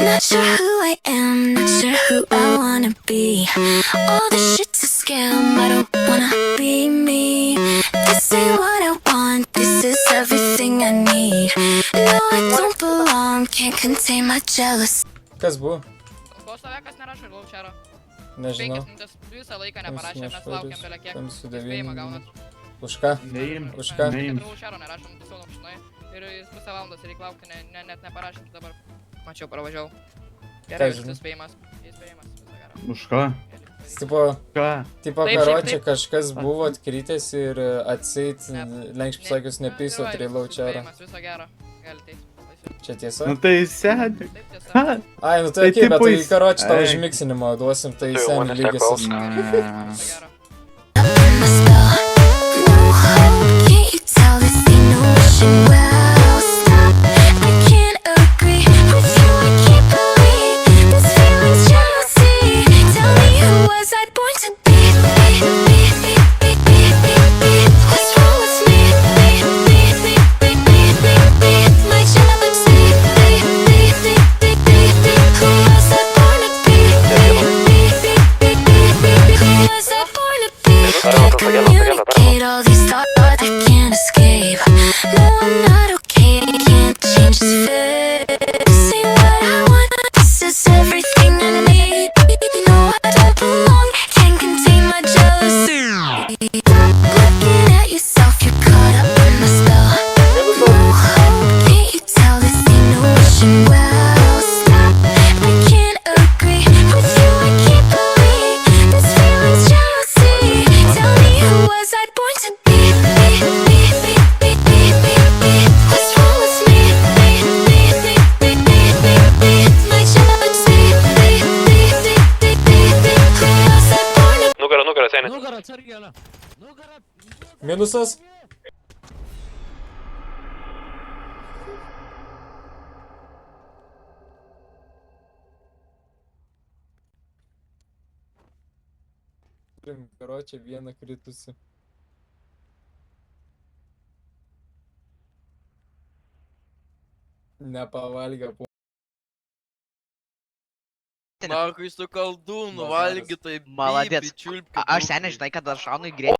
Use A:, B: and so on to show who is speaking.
A: Not sure who I am, not sure who I wanna be. All this shit's a scam, I don't wanna be me. This ain't what I want, this is everything I need. No, I don't belong, can't contain my jealousy.
B: Kas buvo?
C: Ko savekas nerašo ir laučero?
B: Nežinau.
C: 5 minutės visą laiką neparašė, mes laukiam belia kiek.
B: Tamsu
C: Įspėjimą
B: 9.
C: gaunat.
B: Už ką?
D: Neim.
B: Už ką?
D: Neim.
C: Laučero nerašom, tu saunam žinai. Ir jis pusę valandos reikia laukti, net neparašėm dabar. Mačiau, pravažiavau. Gerai,
B: žinai?
C: įspėjimas. Įspėjimas, visą gerą.
D: Už ką?
B: Tipo,
D: Ką?
B: tipo
C: Taip,
B: karočią
C: taip.
B: kažkas buvo atkritęs ir atseit, lenkščiai pasakius, nepiso trilau čia.
C: Įspėjimas, visą gerą. Galite eiti.
B: Čia tiesa?
D: Nu tai seniai.
C: Taip, tiesa.
D: Ką?
B: Ai, nu
D: Tai
B: tai kaip, bet
D: tipo
B: tai
D: jis-
B: karočią tau
D: Ei.
B: užmiksinimo duosim, tai seniai lygis.
C: Visą gerą.
A: My spell, no hope, can't you tell this ain't no wishing well? Stop, I can't agree with you, I can't believe this feeling's jealousy. Tell me who was I born to be? What's wrong with me? My jealousy. Who was I born to be? Who was I born to be? Can't communicate all these thoughts I can't escape. No, I'm not okay, can't change this face. This ain't what I want, this is everything I need. No, I don't belong, can't contain my jealousy. Looking at yourself, you're caught up in my spell. No hope, can't you tell this ain't no wishing well? Stop, I can't agree with you, I can't believe this feeling's jealousy. Tell me who was I born to be? What's wrong with me? My jealousy. Who was I born to be?
E: Nugara, seni.
F: Nugara atsargiai, Ala. Nugara.
B: Minusas? Turim karočią vieną kritusi. Nepavalgę po.
G: Markai su kaldūnu valgytai.
H: Maladėc. Aš seniai žinai, kad aš šaunu į greitį.